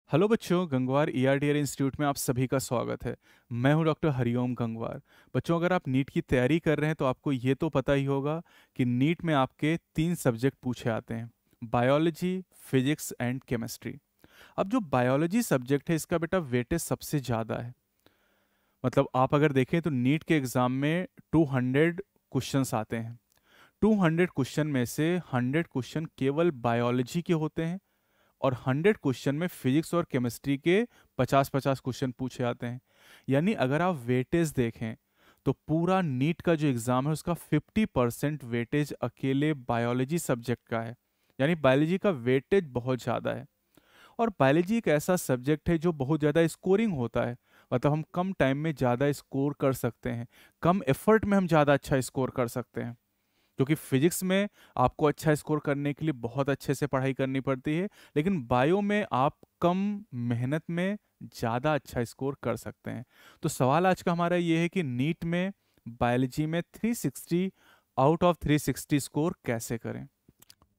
Hello बच्चों, Gangwar ईआरडीआर institute में आप सभी का स्वागत है। मैं हूं डॉक्टर हरिओम गंगवार। बच्चों, अगर आप नीट की तैयारी कर रहे हैं तो आपको ये तो पता ही होगा कि नीट में आपके 3 सब्जेक्ट पूछे आते हैं: बायोलॉजी, फिजिक्स एंड केमिस्ट्री। अब जो बायोलॉजी सब्जेक्ट है इसका बेटा वेटेज सबसे ज़्यादा है। मतलब आप अगर देखें तो नीट के एग्ज़ाम में 200 क्वेश्चंस आते हैं। 200 क्वेश्चन में से 100 क्वेश्चन केवल बायोलॉजी के होते हैं और 100 क्वेश्चन में फिजिक्स और केमिस्ट्री के 50-50 क्वेश्चन पूछे आते हैं। यानी अगर आप वेटेज देखें तो पूरा नीट का जो एग्ज़ाम है उसका 50% वेटेज अकेले बायोलॉजी सब्जेक्ट का है। यानी बायोलॉजी का वेटेज बहुत ज़्यादा है। और बायोलॉजी एक ऐसा सब्जेक्ट है जो बहुत ज़्यादा स्कोरिंग होता है। मतलब हम कम टाइम में ज़्यादा स्कोर कर सकते हैं, कम एफर्ट में हम ज़्यादा अच्छा स्कोर कर सकते हैं। क्योंकि फिजिक्स में आपको अच्छा स्कोर करने के लिए बहुत अच्छे से पढ़ाई करनी पड़ती है, लेकिन बायो में आप कम मेहनत में ज़्यादा अच्छा स्कोर कर सकते हैं। तो सवाल आज का हमारा ये है कि नीट में बायोलॉजी में 360 आउट ऑफ 360 स्कोर कैसे करें।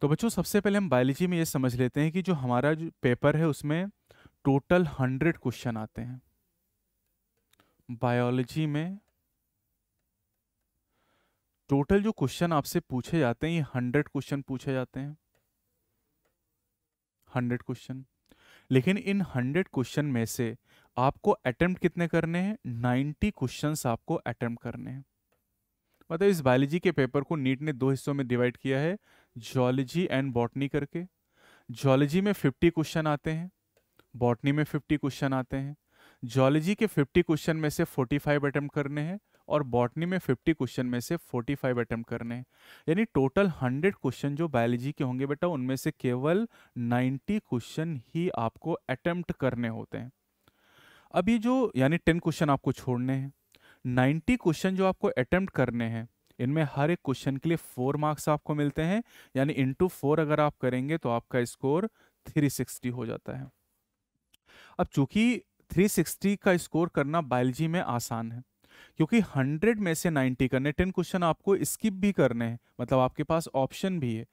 तो बच्चों, सबसे पहले हम बायोलॉजी में ये समझ लेते हैं कि जो हमारा जो पेपर है उसमें टोटल 100 क्वेश्चन आते हैं। बायोलॉजी में टोटल जो क्वेश्चन आपसे पूछे जाते हैं ये 100 क्वेश्चन पूछे जाते हैं। 100 क्वेश्चन। लेकिन इन 100 क्वेश्चन में से आपको अटेम्प्ट कितने करने हैं? 90 क्वेश्चंस आपको अटेम्प्ट करने हैं। मतलब इस बायोलॉजी के पेपर को नीट ने 2 हिस्सों में डिवाइड किया है, जियोलॉजी एंड बॉटनी करके। जियोलॉजी में 50 क्वेश्चन आते हैं, बॉटनी में 50 क्वेश्चन आते हैं। जियोलॉजी के 50 क्वेश्चन में से 45 अटेम्प्ट करने हैं और बॉटनी में 50 क्वेश्चन में से 45 अटेम्प्ट करने हैं। यानी टोटल 100 क्वेश्चन जो बायोलॉजी के होंगे बेटा, उनमें से केवल 90 क्वेश्चन ही आपको अटेम्प्ट करने होते हैं। अब ये जो यानी 10 क्वेश्चन आपको छोड़ने हैं। 90 क्वेश्चन जो आपको अटेम्प्ट करने हैं, इनमें हर एक क्वेश्चन के लिए 4 मार्क्स आपको मिलते हैं। यानी इंटू 4 अगर आप करेंगे तो आपका स्कोर 360 हो जाता है। अब चूंकि 360 का स्कोर करना बायोलॉजी में आसान है, क्योंकि 100 में से 90 करने, 10 क्वेश्चन आपको स्किप भी करने हैं, मतलब आपके पास ऑप्शन भी है।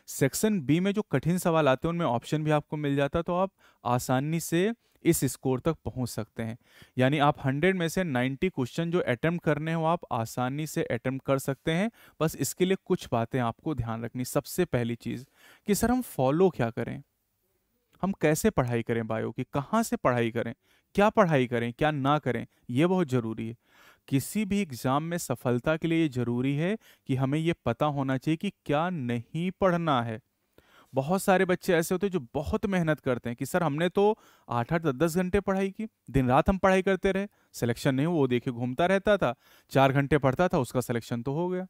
सेक्शन बी में जो कठिन सवाल आते हैं उनमें ऑप्शन भी आपको मिल जाता है, तो आप आसानी से इस स्कोर तक पहुंच सकते हैं। यानी आप 100 में से 90 क्वेश्चन जो अटेम्प्ट करने हो आप आसानी से अटेम्प्ट कर सकते हैं। बस इसके लिए कुछ बातें आपको ध्यान रखनी। सबसे पहली चीज़ कि सर हम फॉलो क्या करें, हम कैसे पढ़ाई करें बायो की, कहाँ से पढ़ाई करें, क्या पढ़ाई करें, क्या ना करें, ये बहुत ज़रूरी है। किसी भी एग्ज़ाम में सफलता के लिए ये ज़रूरी है कि हमें ये पता होना चाहिए कि क्या नहीं पढ़ना है। बहुत सारे बच्चे ऐसे होते हैं जो बहुत मेहनत करते हैं कि सर हमने तो 8-8 10-10 घंटे पढ़ाई की, दिन रात हम पढ़ाई करते रहे, सिलेक्शन नहीं हुआ, वो देखिए घूमता रहता था, 4 घंटे पढ़ता था, उसका सिलेक्शन तो हो गया।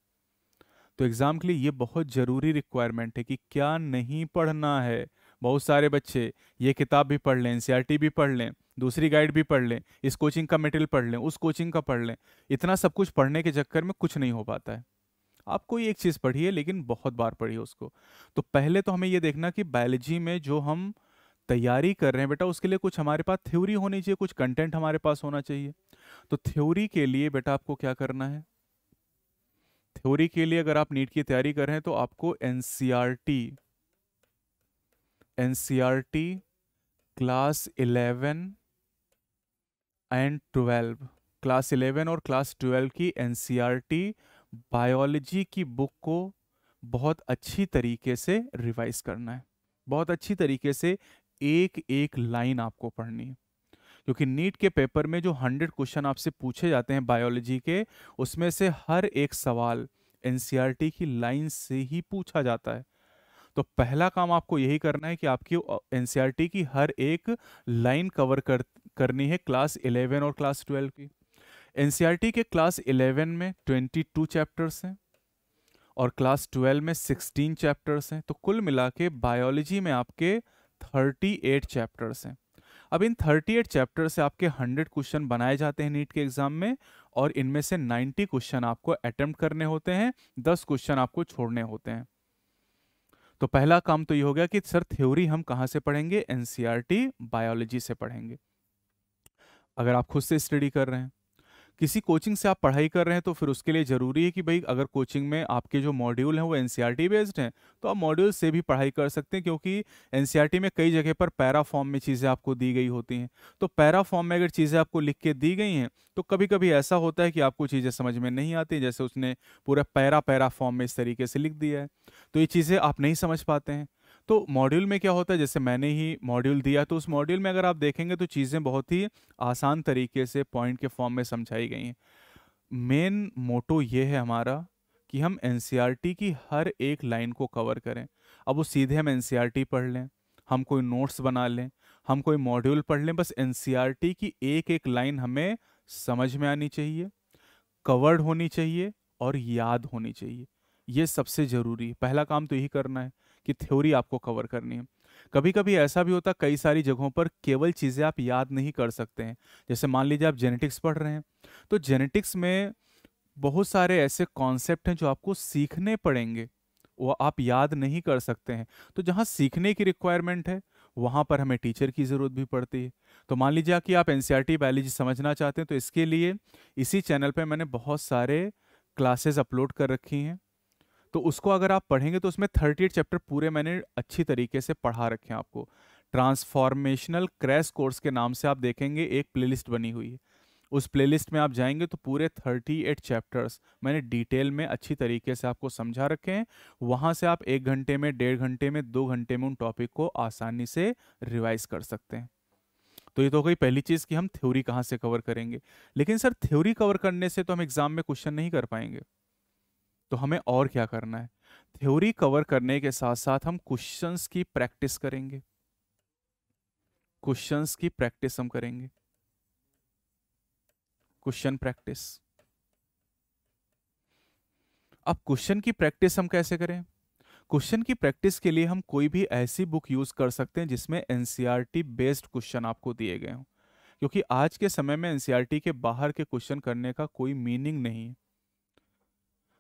तो एग्जाम के लिए ये बहुत ज़रूरी रिक्वायरमेंट है कि क्या नहीं पढ़ना है। बहुत सारे बच्चे ये किताब भी पढ़ लें, एनसीईआरटी भी पढ़ लें, दूसरी गाइड भी पढ़ लें, इस कोचिंग का मटेरियल पढ़ लें, उस कोचिंग का पढ़ लें, इतना सब कुछ पढ़ने के चक्कर में कुछ नहीं हो पाता है। आप कोई एक चीज़ पढ़िए लेकिन बहुत बार पढ़िए उसको। तो पहले तो हमें ये देखना कि बायोलॉजी में जो हम तैयारी कर रहे हैं बेटा उसके लिए कुछ हमारे पास थ्योरी होनी चाहिए, कुछ कंटेंट हमारे पास होना चाहिए। तो थ्योरी के लिए बेटा आपको क्या करना है? थ्योरी के लिए अगर आप नीट की तैयारी कर रहे हैं तो आपको NCERT, NCERT class 11 and 12, class 11 और क्लास 12 की एनसीईआरटी बायोलॉजी की बुक को बहुत अच्छी तरीके से रिवाइज करना है। बहुत अच्छी तरीके से एक एक लाइन आपको पढ़नी है, क्योंकि नीट के पेपर में जो 100 क्वेश्चन आपसे पूछे जाते हैं बायोलॉजी के, उसमें से हर एक सवाल एनसीईआरटी की लाइन से ही पूछा जाता है। तो पहला काम आपको यही करना है कि आपकी एनसीईआरटी की हर एक लाइन कवर करनी है क्लास 11 और क्लास 12 की। एनसीईआरटी के क्लास 11 में 22 चैप्टर्स हैं और क्लास 12 में 16 चैप्टर्स हैं। तो कुल मिला के बायोलॉजी में आपके 38 चैप्टर्स हैं। अब इन 38 चैप्टर से आपके 100 क्वेश्चन बनाए जाते हैं नीट के एग्जाम में, और इनमें से 90 क्वेश्चन आपको अटेम्प्ट करने होते हैं, 10 क्वेश्चन आपको छोड़ने होते हैं। तो पहला काम तो ये हो गया कि सर थ्योरी हम कहाँ से पढ़ेंगे? एनसीईआरटी बायोलॉजी से पढ़ेंगे। अगर आप खुद से स्टडी कर रहे हैं, किसी कोचिंग से आप पढ़ाई कर रहे हैं तो फिर उसके लिए ज़रूरी है कि भाई अगर कोचिंग में आपके जो मॉड्यूल हैं वो एनसीईआरटी बेस्ड हैं तो आप मॉड्यूल से भी पढ़ाई कर सकते हैं, क्योंकि एनसीईआरटी में कई जगह पर पैरा फॉर्म में चीज़ें आपको दी गई होती हैं। तो पैरा फॉर्म में अगर चीज़ें आपको लिख के दी गई हैं तो कभी कभी ऐसा होता है कि आपको चीज़ें समझ में नहीं आती, जैसे उसने पूरा पैरा पैरा फॉर्म में इस तरीके से लिख दिया है, तो ये चीज़ें आप नहीं समझ पाते हैं। तो मॉड्यूल में क्या होता है, जैसे मैंने ही मॉड्यूल दिया तो उस मॉड्यूल में अगर आप देखेंगे तो चीज़ें बहुत ही आसान तरीके से पॉइंट के फॉर्म में समझाई गई हैं। मेन मोटो ये है हमारा कि हम एनसीईआरटी की हर एक लाइन को कवर करें। अब वो सीधे हम एनसीईआरटी पढ़ लें, हम कोई नोट्स बना लें, हम कोई मॉड्यूल पढ़ लें, बस एनसीईआरटी की एक एक लाइन हमें समझ में आनी चाहिए, कवर्ड होनी चाहिए और याद होनी चाहिए। ये सबसे ज़रूरी है, पहला काम तो यही करना है कि थ्योरी आपको कवर करनी है। कभी कभी ऐसा भी होता है कई सारी जगहों पर केवल चीज़ें आप याद नहीं कर सकते हैं। जैसे मान लीजिए आप जेनेटिक्स पढ़ रहे हैं, तो जेनेटिक्स में बहुत सारे ऐसे कॉन्सेप्ट हैं जो आपको सीखने पड़ेंगे, वो आप याद नहीं कर सकते हैं। तो जहाँ सीखने की रिक्वायरमेंट है वहाँ पर हमें टीचर की ज़रूरत भी पड़ती है। तो मान लीजिए कि आप एनसीईआरटी बायोलॉजी समझना चाहते हैं, तो इसके लिए इसी चैनल पे मैंने बहुत सारे क्लासेस अपलोड कर रखी हैं। तो उसको अगर आप पढ़ेंगे तो उसमें 38 चैप्टर पूरे मैंने अच्छी तरीके से पढ़ा रखे हैं आपको। ट्रांसफॉर्मेशनल क्रैश कोर्स के नाम से आप देखेंगे एक प्लेलिस्ट बनी हुई है, उस प्लेलिस्ट में आप जाएंगे तो पूरे 38 चैप्टर्स मैंने डिटेल में अच्छी तरीके से आपको समझा रखे हैं। वहाँ से आप 1 घंटे में, 1.5 घंटे में, 2 घंटे में उन टॉपिक को आसानी से रिवाइज कर सकते हैं। तो ये तो हो गई पहली चीज़ कि हम थ्योरी कहाँ से कवर करेंगे। लेकिन सर थ्योरी कवर करने से तो हम एग्जाम में क्वेश्चन नहीं कर पाएंगे, तो हमें और क्या करना है? थ्योरी कवर करने के साथ साथ हम क्वेश्चंस की प्रैक्टिस करेंगे, क्वेश्चंस की प्रैक्टिस हम करेंगे, क्वेश्चन प्रैक्टिस। अब क्वेश्चन की प्रैक्टिस हम कैसे करें? क्वेश्चन की प्रैक्टिस के लिए हम कोई भी ऐसी बुक यूज कर सकते हैं जिसमें एनसीईआरटी बेस्ड क्वेश्चन आपको दिए गए हों, क्योंकि आज के समय में एनसीईआरटी के बाहर के क्वेश्चन करने का कोई मीनिंग नहीं है।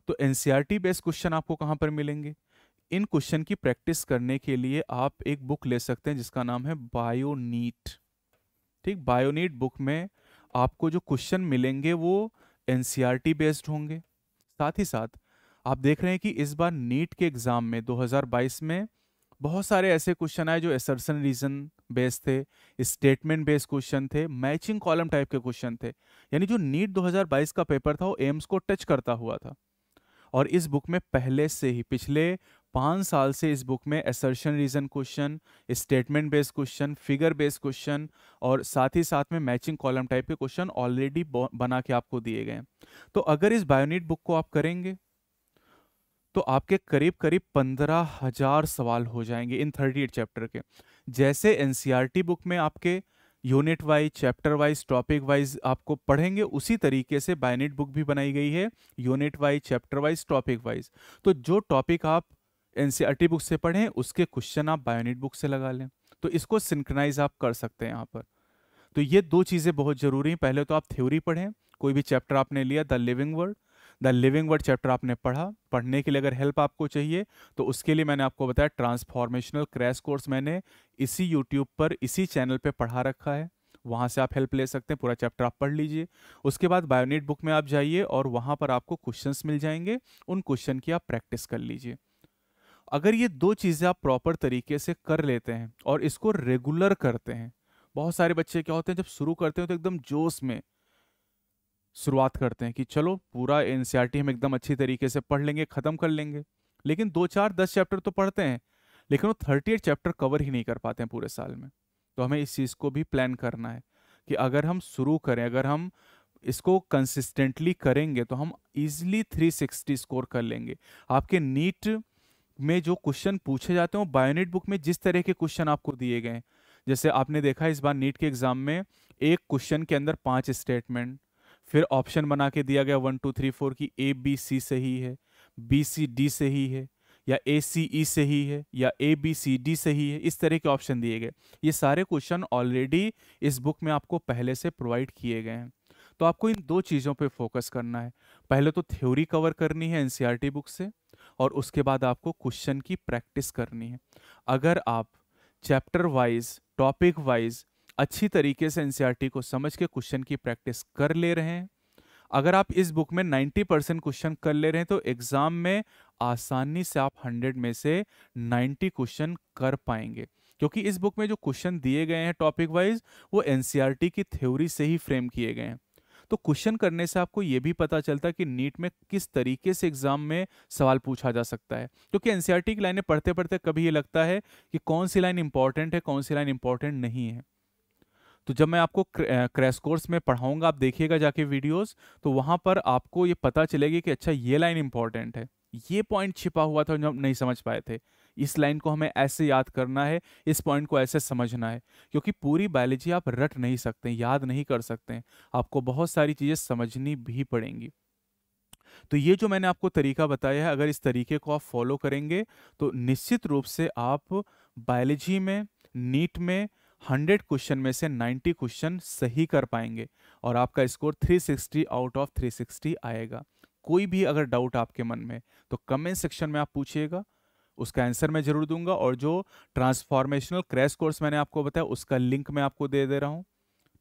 तो एनसीईआरटी बेस्ड क्वेश्चन आपको कहाँ पर मिलेंगे? इन क्वेश्चन की प्रैक्टिस करने के लिए आप एक बुक ले सकते हैं जिसका नाम है बायोनीट। ठीक, बायोनीट बुक में आपको जो क्वेश्चन मिलेंगे वो एनसीईआरटी बेस्ड होंगे। साथ ही साथ आप देख रहे हैं कि इस बार नीट के एग्जाम में 2022 में बहुत सारे ऐसे क्वेश्चन आए जो असर्शन रीजन बेस्ड थे, स्टेटमेंट बेस्ड क्वेश्चन थे, मैचिंग कॉलम टाइप के क्वेश्चन थे। यानी जो नीट 2022 का पेपर था वो एम्स को टच करता हुआ था। और इस बुक में पहले से ही पिछले 5 साल से इस बुक में assertion reason question, statement based question, figure based question और साथ ही साथ में मैचिंग कॉलम टाइप के क्वेश्चन ऑलरेडी बना के आपको दिए गए हैं। तो अगर इस बायोनीट बुक को आप करेंगे तो आपके करीब करीब 15,000 सवाल हो जाएंगे इन 38 चैप्टर के। जैसे एनसीईआरटी बुक में आपके unit wise, chapter wise, topic wise आपको पढ़ेंगे, उसी तरीके से बायोनीट बुक भी बनाई गई है, unit wise, chapter wise, topic wise. तो जो टॉपिक आप एनसीईआरटी बुक से पढ़ें उसके क्वेश्चन आप बायोनीट बुक से लगा लें। तो इसको सिंक्रोनाइज आप कर सकते हैं यहाँ पर। तो ये दो चीज़ें बहुत ज़रूरी हैं। पहले तो आप थ्योरी पढ़ें, कोई भी चैप्टर आपने लिया, द लिविंग वर्ड चैप्टर आपने पढ़ा। पढ़ने के लिए अगर हेल्प आपको चाहिए तो उसके लिए मैंने आपको बताया ट्रांसफॉर्मेशनल क्रैश कोर्स मैंने इसी यूट्यूब पर, इसी चैनल पे पढ़ा रखा है, वहाँ से आप हेल्प ले सकते हैं। पूरा चैप्टर आप पढ़ लीजिए। उसके बाद बायोनीट बुक में आप जाइए और वहाँ पर आपको क्वेश्चंस मिल जाएंगे, उन क्वेश्चन की आप प्रैक्टिस कर लीजिए। अगर ये दो चीज़ें आप प्रॉपर तरीके से कर लेते हैं और इसको रेगुलर करते हैं, बहुत सारे बच्चे क्या होते हैं जब शुरू करते हैं तो एकदम जोश में शुरुआत करते हैं कि चलो पूरा एनसीईआरटी हम एकदम अच्छी तरीके से पढ़ लेंगे, ख़त्म कर लेंगे। लेकिन 2, 4, 10 चैप्टर तो पढ़ते हैं, लेकिन वो 38 चैप्टर कवर ही नहीं कर पाते हैं पूरे साल में। तो हमें इस चीज़ को भी प्लान करना है कि अगर हम शुरू करें, अगर हम इसको कंसिस्टेंटली करेंगे तो हम इजीली 360 स्कोर कर लेंगे। आपके नीट में जो क्वेश्चन पूछे जाते हैं वो बायोनेट बुक में जिस तरह के क्वेश्चन आपको दिए गए हैं, जैसे आपने देखा इस बार नीट के एग्जाम में एक क्वेश्चन के अंदर 5 स्टेटमेंट, फिर ऑप्शन बना के दिया गया 1 2 3 4 की ए बी सी सही है, बी सी डी सही है, या ए सी ई सही है, या ए बी सी डी सही है, इस तरह के ऑप्शन दिए गए। ये सारे क्वेश्चन ऑलरेडी इस बुक में आपको पहले से प्रोवाइड किए गए हैं। तो आपको इन दो चीज़ों पे फोकस करना है। पहले तो थ्योरी कवर करनी है एनसीईआरटी बुक से, और उसके बाद आपको क्वेश्चन की प्रैक्टिस करनी है। अगर आप चैप्टर वाइज, टॉपिक वाइज अच्छी तरीके से एनसीईआरटी को समझ के क्वेश्चन की प्रैक्टिस कर ले रहे हैं अगर आप इस बुक में 90% क्वेश्चन कर ले रहे हैं तो एग्जाम में आसानी से आप 100 में से 90 क्वेश्चन कर पाएंगे, क्योंकि इस बुक में जो क्वेश्चन दिए गए हैं टॉपिक वाइज वो एनसीईआरटी की थ्योरी से ही फ्रेम किए गए हैं। तो क्वेश्चन करने से आपको ये भी पता चलता है कि नीट में किस तरीके से एग्जाम में सवाल पूछा जा सकता है, क्योंकि एनसीईआरटी की लाइनें पढ़ते पढ़ते कभी ये लगता है कि कौन सी लाइन इंपॉर्टेंट है, कौन सी लाइन इंपॉर्टेंट नहीं है। तो जब मैं आपको क्रैश कोर्स में पढ़ाऊंगा, आप देखिएगा जाके वीडियोस, तो वहां पर आपको ये पता चलेगी कि अच्छा ये लाइन इंपॉर्टेंट है, ये पॉइंट छिपा हुआ था जो हम नहीं समझ पाए थे, इस लाइन को हमें ऐसे याद करना है, इस पॉइंट को ऐसे समझना है। क्योंकि पूरी बायोलॉजी आप रट नहीं सकते, याद नहीं कर सकते, आपको बहुत सारी चीजें समझनी भी पड़ेंगी। तो ये जो मैंने आपको तरीका बताया है, अगर इस तरीके को आप फॉलो करेंगे तो निश्चित रूप से आप बायोलॉजी में, नीट में 100 क्वेश्चन में से 90 क्वेश्चन सही कर पाएंगे और आपका स्कोर 360 आउट ऑफ 360 आएगा। कोई भी अगर डाउट आपके मन में तो कमेंट सेक्शन में आप पूछिएगा, उसका आंसर मैं जरूर दूंगा। और जो ट्रांसफॉर्मेशनल क्रैश कोर्स मैंने आपको बताया उसका लिंक मैं आपको दे दे रहा हूँ,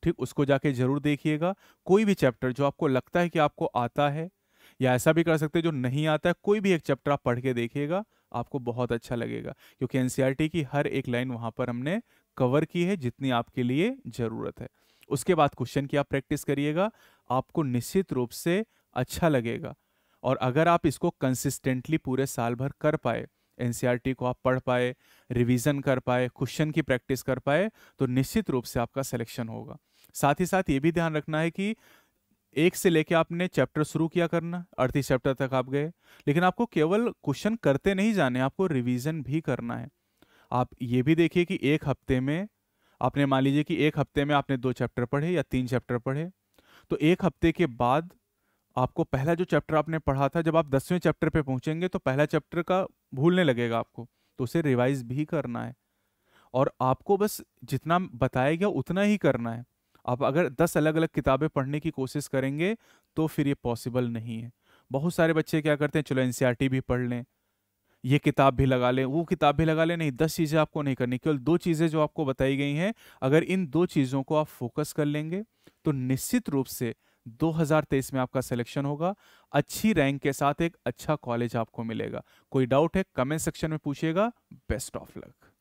ठीक, उसको जाके जरूर देखिएगा। कोई भी चैप्टर जो आपको लगता है कि आपको आता है, या ऐसा भी कर सकते हैं जो नहीं आता है, कोई भी एक चैप्टर आप पढ़ के देखिएगा, आपको बहुत अच्छा लगेगा, क्योंकि एनसीईआरटी की हर एक लाइन वहां पर हमने कवर की है जितनी आपके लिए जरूरत है। उसके बाद क्वेश्चन की आप प्रैक्टिस करिएगा, आपको निश्चित रूप से अच्छा लगेगा। और अगर आप इसको कंसिस्टेंटली पूरे साल भर कर पाए, एनसीईआरटी को आप पढ़ पाए, रिवीजन कर पाए, क्वेश्चन की प्रैक्टिस कर पाए, तो निश्चित रूप से आपका सिलेक्शन होगा। साथ ही साथ ये भी ध्यान रखना है कि एक से लेके आपने चैप्टर शुरू किया करना, 38 चैप्टर तक आप गए, लेकिन आपको केवल क्वेश्चन करते नहीं जाने, आपको रिवीजन भी करना है। आप ये भी देखिए कि एक हफ्ते में आपने, मान लीजिए कि एक हफ्ते में आपने 2 चैप्टर पढ़े या 3 चैप्टर पढ़े, तो एक हफ्ते के बाद आपको पहला जो चैप्टर आपने पढ़ा था, जब आप 10वें चैप्टर पे पहुंचेंगे तो पहला चैप्टर का भूलने लगेगा आपको, तो उसे रिवाइज भी करना है। और आपको बस जितना बताया गया उतना ही करना है। आप अगर 10 अलग अलग किताबें पढ़ने की कोशिश करेंगे तो फिर ये पॉसिबल नहीं है। बहुत सारे बच्चे क्या करते हैं, चलो एनसीईआरटी भी पढ़ लें, ये किताब भी लगा लें, वो किताब भी लगा लें, नहीं, 10 चीज़ें आपको नहीं करनी, केवल 2 चीज़ें जो आपको बताई गई हैं, अगर इन 2 चीज़ों को आप फोकस कर लेंगे तो निश्चित रूप से 2023 में आपका सिलेक्शन होगा, अच्छी रैंक के साथ एक अच्छा कॉलेज आपको मिलेगा। कोई डाउट है कमेंट सेक्शन में पूछिएगा। Best of luck.